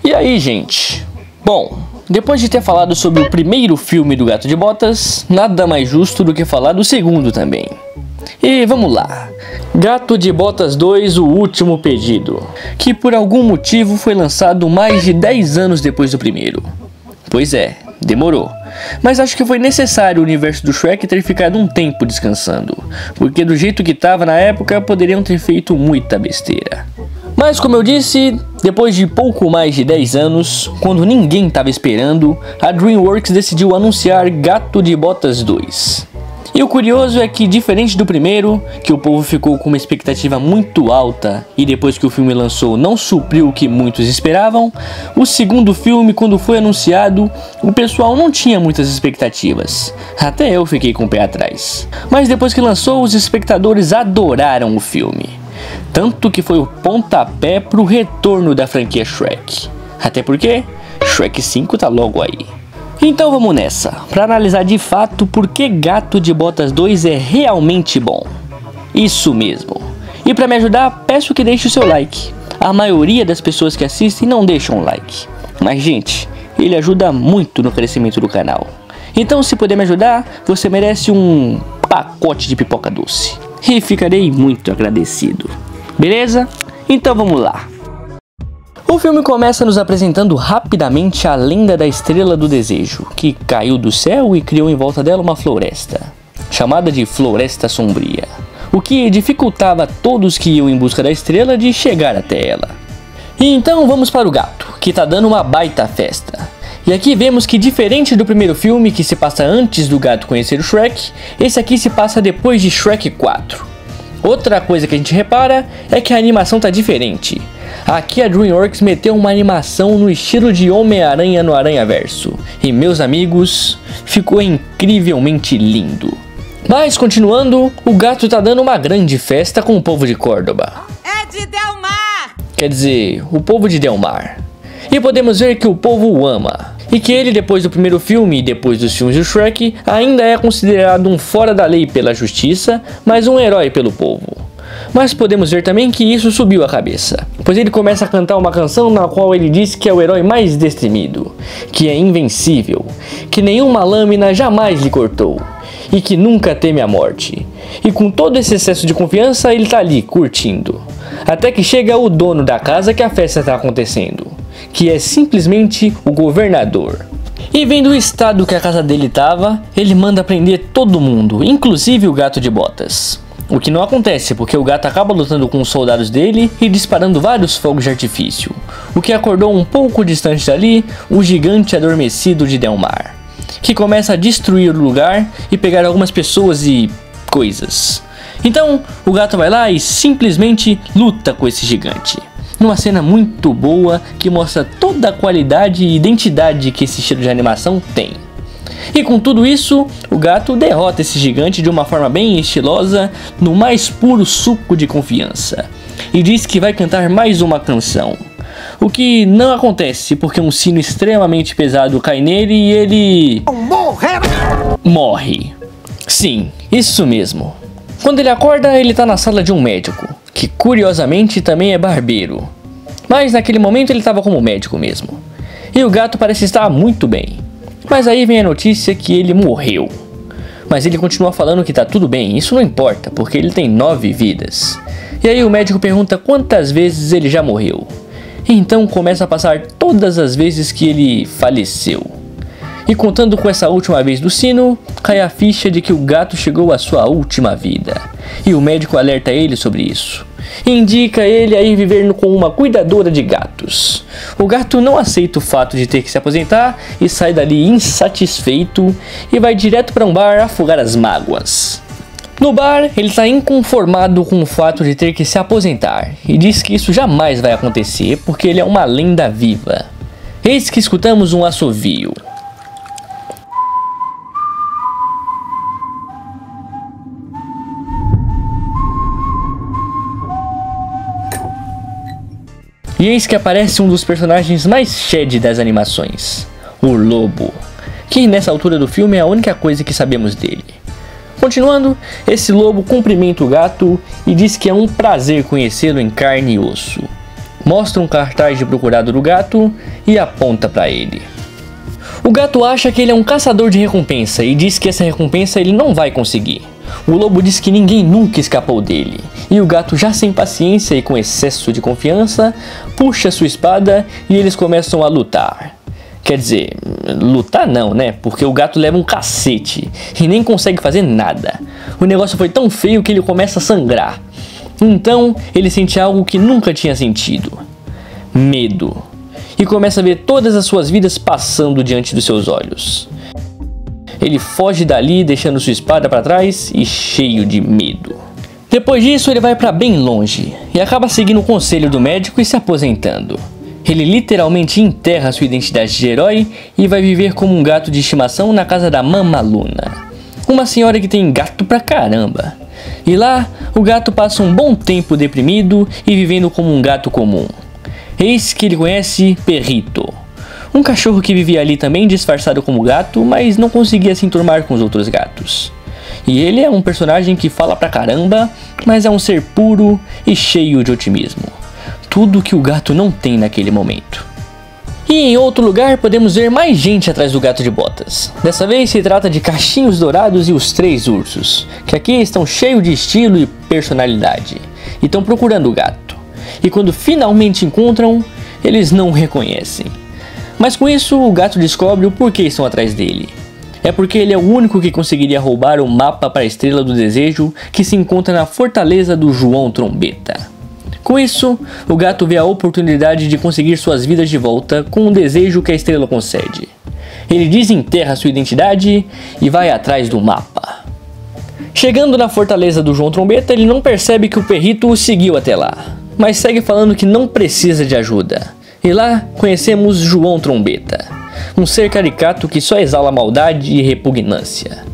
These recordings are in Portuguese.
E aí, gente? Bom, depois de ter falado sobre o primeiro filme do Gato de Botas, nada mais justo do que falar do segundo também. E vamos lá. Gato de Botas 2, O Último Pedido, que por algum motivo foi lançado mais de 10 anos depois do primeiro. Pois é, demorou. Mas acho que foi necessário o universo do Shrek ter ficado um tempo descansando, porque do jeito que tava na época, poderiam ter feito muita besteira. Mas como eu disse, depois de pouco mais de 10 anos, quando ninguém estava esperando, a DreamWorks decidiu anunciar Gato de Botas 2. E o curioso é que, diferente do primeiro, que o povo ficou com uma expectativa muito alta e depois que o filme lançou não supriu o que muitos esperavam, o segundo filme, quando foi anunciado, o pessoal não tinha muitas expectativas. Até eu fiquei com o pé atrás. Mas depois que lançou, os espectadores adoraram o filme. Tanto que foi o pontapé pro retorno da franquia Shrek. Até porque Shrek 5 tá logo aí. Então vamos nessa, para analisar de fato por que Gato de Botas 2 é realmente bom. Isso mesmo. E para me ajudar, peço que deixe o seu like. A maioria das pessoas que assistem não deixam um like. Mas gente, ele ajuda muito no crescimento do canal. Então se puder me ajudar, você merece um pacote de pipoca doce. E ficarei muito agradecido. Beleza? Então vamos lá. O filme começa nos apresentando rapidamente a lenda da Estrela do Desejo, que caiu do céu e criou em volta dela uma floresta, chamada de Floresta Sombria, o que dificultava todos que iam em busca da estrela de chegar até ela. E então vamos para o gato, que tá dando uma baita festa. E aqui vemos que, diferente do primeiro filme, que se passa antes do gato conhecer o Shrek, esse aqui se passa depois de Shrek 4. Outra coisa que a gente repara é que a animação tá diferente. Aqui a DreamWorks meteu uma animação no estilo de Homem-Aranha no Aranhaverso. E meus amigos, ficou incrivelmente lindo. Mas continuando, o gato tá dando uma grande festa com o povo de Córdoba. É de Delmar! Quer dizer, o povo de Delmar. E podemos ver que o povo o ama. E que ele, depois do primeiro filme e depois dos filmes do Shrek, ainda é considerado um fora da lei pela justiça, mas um herói pelo povo. Mas podemos ver também que isso subiu a cabeça, pois ele começa a cantar uma canção na qual ele diz que é o herói mais destemido, que é invencível, que nenhuma lâmina jamais lhe cortou, e que nunca teme a morte. E com todo esse excesso de confiança, ele tá ali, curtindo. Até que chega o dono da casa que a festa está acontecendo, que é simplesmente o governador. E vendo o estado que a casa dele tava, ele manda prender todo mundo, inclusive o Gato de Botas. O que não acontece, porque o gato acaba lutando com os soldados dele e disparando vários fogos de artifício, o que acordou um pouco distante dali o gigante adormecido de Delmar, que começa a destruir o lugar e pegar algumas pessoas e coisas. Então o gato vai lá e simplesmente luta com esse gigante, numa cena muito boa que mostra toda a qualidade e identidade que esse estilo de animação tem. E com tudo isso, o gato derrota esse gigante de uma forma bem estilosa, no mais puro suco de confiança, e diz que vai cantar mais uma canção. O que não acontece, porque um sino extremamente pesado cai nele e ele... morre. Sim, isso mesmo. Quando ele acorda, ele tá na sala de um médico, que curiosamente também é barbeiro. Mas naquele momento ele estava como médico mesmo. E o gato parece estar muito bem. Mas aí vem a notícia que ele morreu. Mas ele continua falando que tá tudo bem, isso não importa, porque ele tem 9 vidas. E aí o médico pergunta quantas vezes ele já morreu. E então começa a passar todas as vezes que ele faleceu. E contando com essa última vez do sino, cai a ficha de que o gato chegou à sua última vida. E o médico alerta ele sobre isso. E indica ele a ir viver com uma cuidadora de gatos. O gato não aceita o fato de ter que se aposentar e sai dali insatisfeito e vai direto para um bar afogar as mágoas. No bar, ele está inconformado com o fato de ter que se aposentar e diz que isso jamais vai acontecer porque ele é uma lenda viva. Eis que escutamos um assovio. E eis que aparece um dos personagens mais shed das animações, o Lobo, que nessa altura do filme é a única coisa que sabemos dele. Continuando, esse lobo cumprimenta o gato e diz que é um prazer conhecê-lo em carne e osso. Mostra um cartaz de procurado do gato e aponta para ele. O gato acha que ele é um caçador de recompensa e diz que essa recompensa ele não vai conseguir. O lobo diz que ninguém nunca escapou dele, e o gato, já sem paciência e com excesso de confiança, puxa sua espada e eles começam a lutar. Quer dizer, lutar não, né? Porque o gato leva um cacete e nem consegue fazer nada. O negócio foi tão feio que ele começa a sangrar. Então, ele sente algo que nunca tinha sentido: medo. E começa a ver todas as suas vidas passando diante dos seus olhos. Ele foge dali, deixando sua espada para trás e cheio de medo. Depois disso, ele vai para bem longe e acaba seguindo o conselho do médico e se aposentando. Ele literalmente enterra sua identidade de herói e vai viver como um gato de estimação na casa da Mama Luna, uma senhora que tem gato pra caramba. E lá, o gato passa um bom tempo deprimido e vivendo como um gato comum. Eis que ele conhece Perrito, um cachorro que vivia ali também disfarçado como gato, mas não conseguia se enturmar com os outros gatos. E ele é um personagem que fala pra caramba, mas é um ser puro e cheio de otimismo. Tudo que o gato não tem naquele momento. E em outro lugar podemos ver mais gente atrás do Gato de Botas. Dessa vez se trata de Cachinhos Dourados e os Três Ursos, que aqui estão cheios de estilo e personalidade, e estão procurando o gato. E quando finalmente encontram, eles não o reconhecem. Mas com isso o gato descobre o porquê estão atrás dele. É porque ele é o único que conseguiria roubar o mapa para a Estrela do Desejo, que se encontra na fortaleza do João Trombeta. Com isso, o gato vê a oportunidade de conseguir suas vidas de volta com um desejo que a estrela concede. Ele desenterra sua identidade e vai atrás do mapa. Chegando na fortaleza do João Trombeta, ele não percebe que o Perrito o seguiu até lá, mas segue falando que não precisa de ajuda. E lá conhecemos João Trombeta, um ser caricato que só exala maldade e repugnância.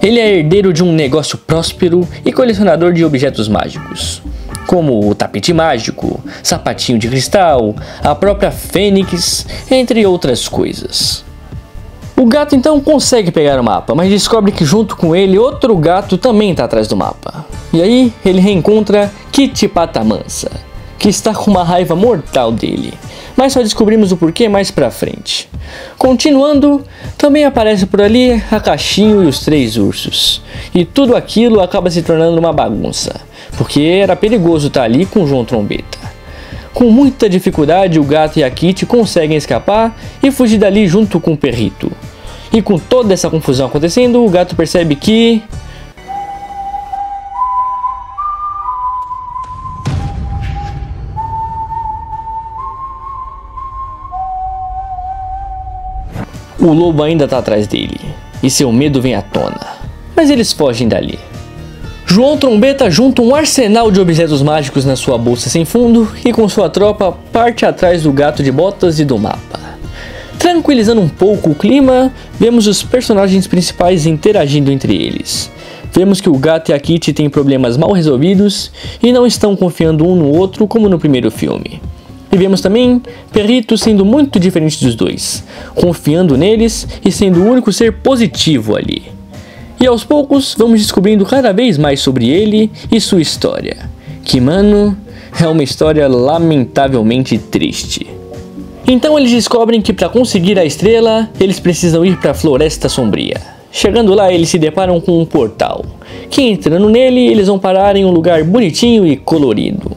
Ele é herdeiro de um negócio próspero e colecionador de objetos mágicos, como o tapete mágico, sapatinho de cristal, a própria fênix, entre outras coisas. O gato então consegue pegar o mapa, mas descobre que junto com ele outro gato também está atrás do mapa. E aí ele reencontra Kitty Patamansa, que está com uma raiva mortal dele, mas só descobrimos o porquê mais pra frente. Continuando, também aparece por ali a Cachinho e os Três Ursos, e tudo aquilo acaba se tornando uma bagunça, porque era perigoso estar ali com o João Trombeta. Com muita dificuldade, o gato e a Kitty conseguem escapar e fugir dali junto com o Perrito. E com toda essa confusão acontecendo, o gato percebe que... o lobo ainda está atrás dele, e seu medo vem à tona, mas eles fogem dali. João Trombeta junta um arsenal de objetos mágicos na sua bolsa sem fundo e com sua tropa parte atrás do Gato de Botas e do mapa. Tranquilizando um pouco o clima, vemos os personagens principais interagindo entre eles. Vemos que o gato e a Kitty têm problemas mal resolvidos e não estão confiando um no outro como no primeiro filme. E vemos também Perrito sendo muito diferente dos dois, confiando neles e sendo o único ser positivo ali. E aos poucos vamos descobrindo cada vez mais sobre ele e sua história, que, mano, é uma história lamentavelmente triste. Então eles descobrem que para conseguir a estrela, eles precisam ir para a Floresta Sombria. Chegando lá, eles se deparam com um portal, que entrando nele, eles vão parar em um lugar bonitinho e colorido.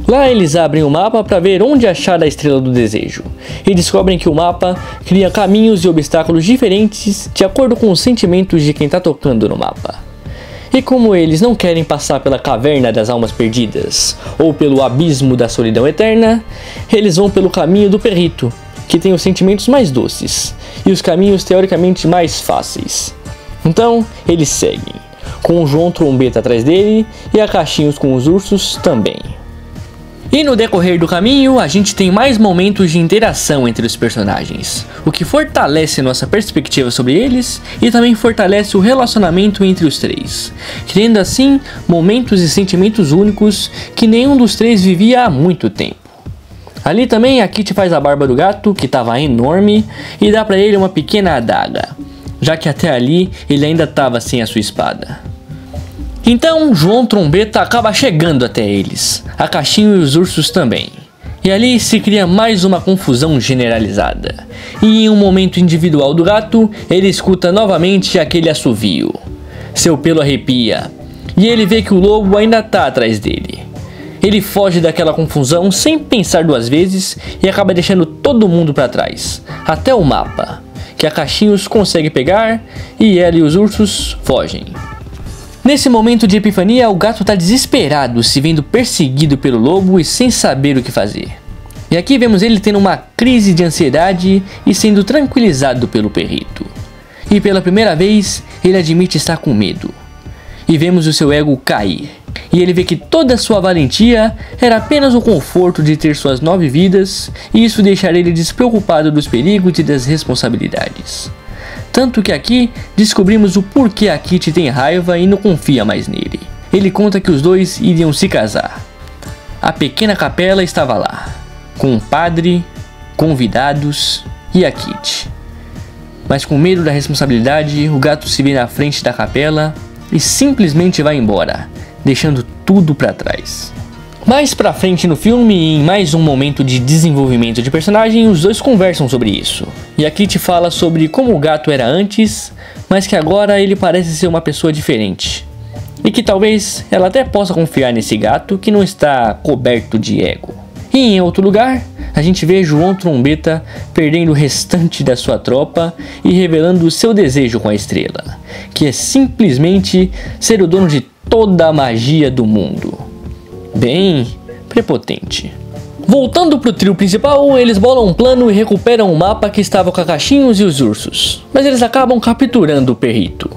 Lá eles abrem o mapa para ver onde achar a Estrela do Desejo, e descobrem que o mapa cria caminhos e obstáculos diferentes de acordo com os sentimentos de quem está tocando no mapa. E como eles não querem passar pela Caverna das Almas Perdidas, ou pelo Abismo da Solidão Eterna, eles vão pelo caminho do Perrito, que tem os sentimentos mais doces, e os caminhos teoricamente mais fáceis. Então, eles seguem, com o João Trombeta atrás dele, e a Cachinhos com os ursos também. E no decorrer do caminho, a gente tem mais momentos de interação entre os personagens, o que fortalece nossa perspectiva sobre eles e também fortalece o relacionamento entre os três, criando assim momentos e sentimentos únicos que nenhum dos três vivia há muito tempo. Ali também a Kitty faz a barba do gato, que estava enorme, e dá para ele uma pequena adaga, já que até ali ele ainda estava sem a sua espada. Então João Trombeta acaba chegando até eles, a Caixinho e os ursos também. E ali se cria mais uma confusão generalizada. E em um momento individual do gato, ele escuta novamente aquele assovio. Seu pelo arrepia, e ele vê que o lobo ainda tá atrás dele. Ele foge daquela confusão sem pensar duas vezes e acaba deixando todo mundo para trás, até o mapa, que a Caixinhos consegue pegar e ela e os ursos fogem. Nesse momento de epifania, o gato tá desesperado, se vendo perseguido pelo lobo e sem saber o que fazer. E aqui vemos ele tendo uma crise de ansiedade e sendo tranquilizado pelo perrito. E pela primeira vez, ele admite estar com medo. E vemos o seu ego cair. E ele vê que toda a sua valentia era apenas o conforto de ter suas 9 vidas, e isso deixaria ele despreocupado dos perigos e das responsabilidades. Tanto que aqui descobrimos o porquê a Kitty tem raiva e não confia mais nele. Ele conta que os dois iriam se casar. A pequena capela estava lá, com o padre, convidados e a Kitty. Mas com medo da responsabilidade, o gato se vê na frente da capela e simplesmente vai embora, deixando tudo para trás. Mais pra frente no filme, em mais um momento de desenvolvimento de personagem, os dois conversam sobre isso. E a Kitty fala sobre como o gato era antes, mas que agora ele parece ser uma pessoa diferente. E que talvez ela até possa confiar nesse gato que não está coberto de ego. E em outro lugar, a gente vê João Trombeta perdendo o restante da sua tropa e revelando o seu desejo com a estrela, que é simplesmente ser o dono de toda a magia do mundo. Bem prepotente. Voltando pro trio principal, eles bolam um plano e recuperam o mapa que estava com a Caixinhos e os ursos, mas eles acabam capturando o perrito.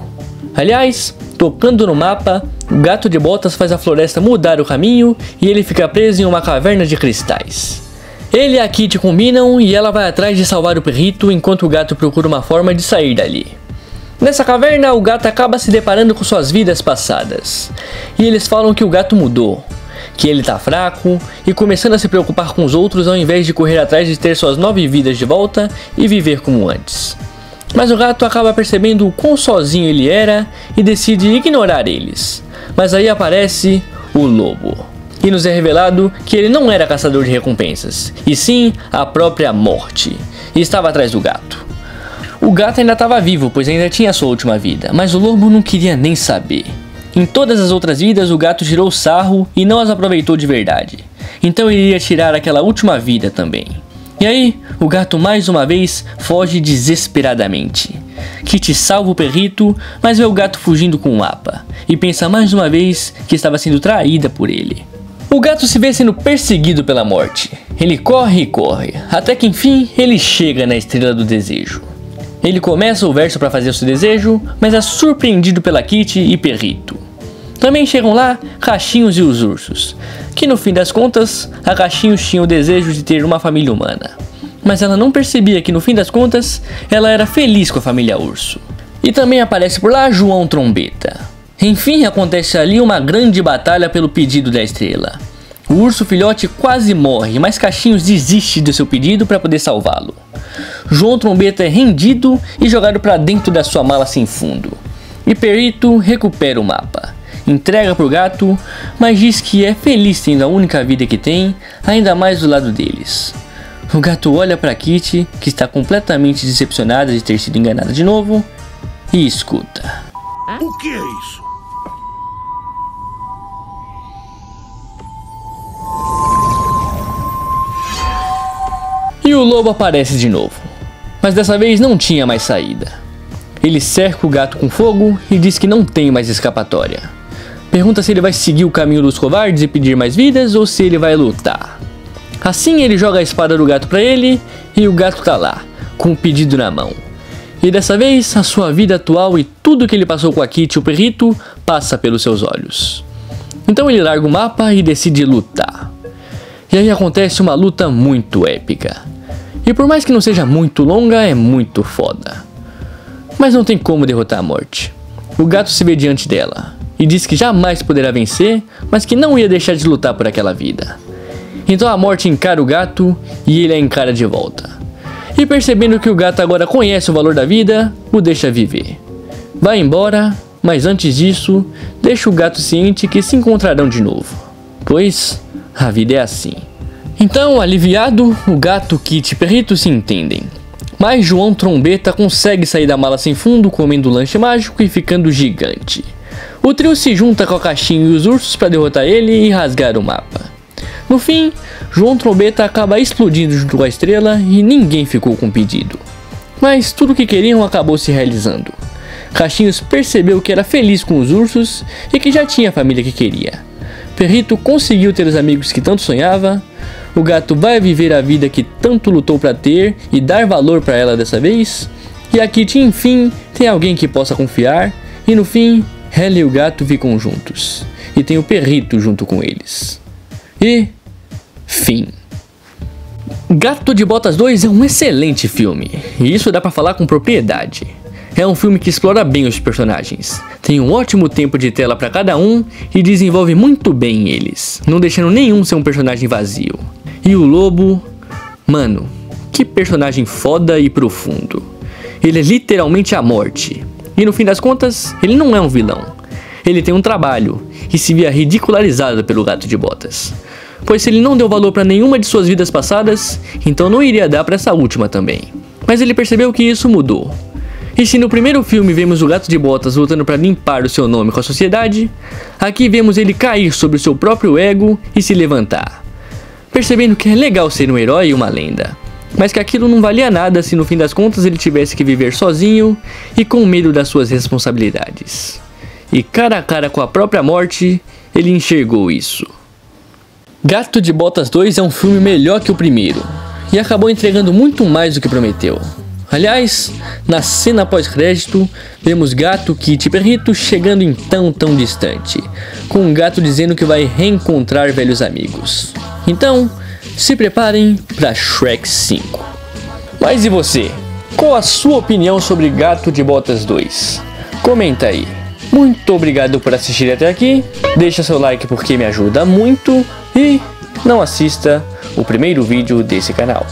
Aliás, tocando no mapa, o gato de botas faz a floresta mudar o caminho e ele fica preso em uma caverna de cristais. Ele e a Kitty combinam e ela vai atrás de salvar o perrito enquanto o gato procura uma forma de sair dali. Nessa caverna, o gato acaba se deparando com suas vidas passadas. E eles falam que o gato mudou, que ele tá fraco e começando a se preocupar com os outros ao invés de correr atrás de ter suas 9 vidas de volta e viver como antes. Mas o gato acaba percebendo o quão sozinho ele era e decide ignorar eles. Mas aí aparece o lobo. E nos é revelado que ele não era caçador de recompensas, e sim a própria morte. E estava atrás do gato. O gato ainda estava vivo, pois ainda tinha sua última vida, mas o lobo não queria nem saber. Em todas as outras vidas, o gato tirou sarro e não as aproveitou de verdade. Então ele iria tirar aquela última vida também. E aí, o gato mais uma vez foge desesperadamente. Kitty salva o perrito, mas vê o gato fugindo com o mapa, e pensa mais uma vez que estava sendo traída por ele. O gato se vê sendo perseguido pela morte. Ele corre e corre, até que enfim ele chega na Estrela do Desejo. Ele começa o verso para fazer o seu desejo, mas é surpreendido pela Kitty e Perrito. Também chegam lá Caixinhos e os ursos, que no fim das contas, a Caixinhos tinha o desejo de ter uma família humana. Mas ela não percebia que no fim das contas, ela era feliz com a família urso. E também aparece por lá João Trombeta. Enfim, acontece ali uma grande batalha pelo pedido da estrela. O urso filhote quase morre, mas Caixinhos desiste do seu pedido para poder salvá-lo. João Trombeta é rendido e jogado para dentro da sua mala sem fundo. E Perrito recupera o mapa, entrega pro gato, mas diz que é feliz tendo a única vida que tem, ainda mais do lado deles. O gato olha para Kitty, que está completamente decepcionada de ter sido enganada de novo, e escuta. O que é isso? E o lobo aparece de novo, mas dessa vez não tinha mais saída. Ele cerca o gato com fogo e diz que não tem mais escapatória. Pergunta se ele vai seguir o caminho dos covardes e pedir mais vidas ou se ele vai lutar. Assim ele joga a espada do gato para ele e o gato tá lá, com o pedido na mão. E dessa vez a sua vida atual e tudo que ele passou com a Kitty e o Perrito passa pelos seus olhos. Então ele larga o mapa e decide lutar. E aí acontece uma luta muito épica. E por mais que não seja muito longa, é muito foda. Mas não tem como derrotar a morte. O gato se vê diante dela e diz que jamais poderá vencer, mas que não ia deixar de lutar por aquela vida. Então a morte encara o gato e ele a encara de volta. E percebendo que o gato agora conhece o valor da vida, o deixa viver. Vai embora Mas antes disso, deixa o gato ciente que se encontrarão de novo, pois a vida é assim. Então, aliviado, o gato, Kit e Perrito se entendem. Mas João Trombeta consegue sair da mala sem fundo comendo lanche mágico e ficando gigante. O trio se junta com a Caixinha e os ursos para derrotar ele e rasgar o mapa. No fim, João Trombeta acaba explodindo junto com a estrela e ninguém ficou com pedido. Mas tudo o que queriam acabou se realizando. Caixinhos percebeu que era feliz com os ursos e que já tinha a família que queria. Perrito conseguiu ter os amigos que tanto sonhava. O gato vai viver a vida que tanto lutou para ter e dar valor para ela dessa vez. E a Kitty, enfim, tem alguém que possa confiar. E no fim, ela e o gato ficam juntos. E tem o Perrito junto com eles. E fim. Gato de Botas 2 é um excelente filme. E isso dá pra falar com propriedade. É um filme que explora bem os personagens, tem um ótimo tempo de tela para cada um e desenvolve muito bem eles, não deixando nenhum ser um personagem vazio. E o lobo, mano, que personagem foda e profundo. Ele é literalmente a morte. E no fim das contas, ele não é um vilão. Ele tem um trabalho e se via ridicularizado pelo Gato de Botas. Pois se ele não deu valor para nenhuma de suas vidas passadas, então não iria dar para essa última também. Mas ele percebeu que isso mudou. E se no primeiro filme vemos o Gato de Botas lutando para limpar o seu nome com a sociedade, aqui vemos ele cair sobre o seu próprio ego e se levantar. Percebendo que é legal ser um herói e uma lenda, mas que aquilo não valia nada se no fim das contas ele tivesse que viver sozinho e com medo das suas responsabilidades. E cara a cara com a própria morte, ele enxergou isso. Gato de Botas 2 é um filme melhor que o primeiro, e acabou entregando muito mais do que prometeu. Aliás, na cena pós-crédito, vemos Gato, Kit e Perrito chegando em tão distante, com o gato dizendo que vai reencontrar velhos amigos. Então, se preparem para Shrek 5. Mas e você? Qual a sua opinião sobre Gato de Botas 2? Comenta aí. Muito obrigado por assistir até aqui, deixa seu like porque me ajuda muito e não assista o primeiro vídeo desse canal.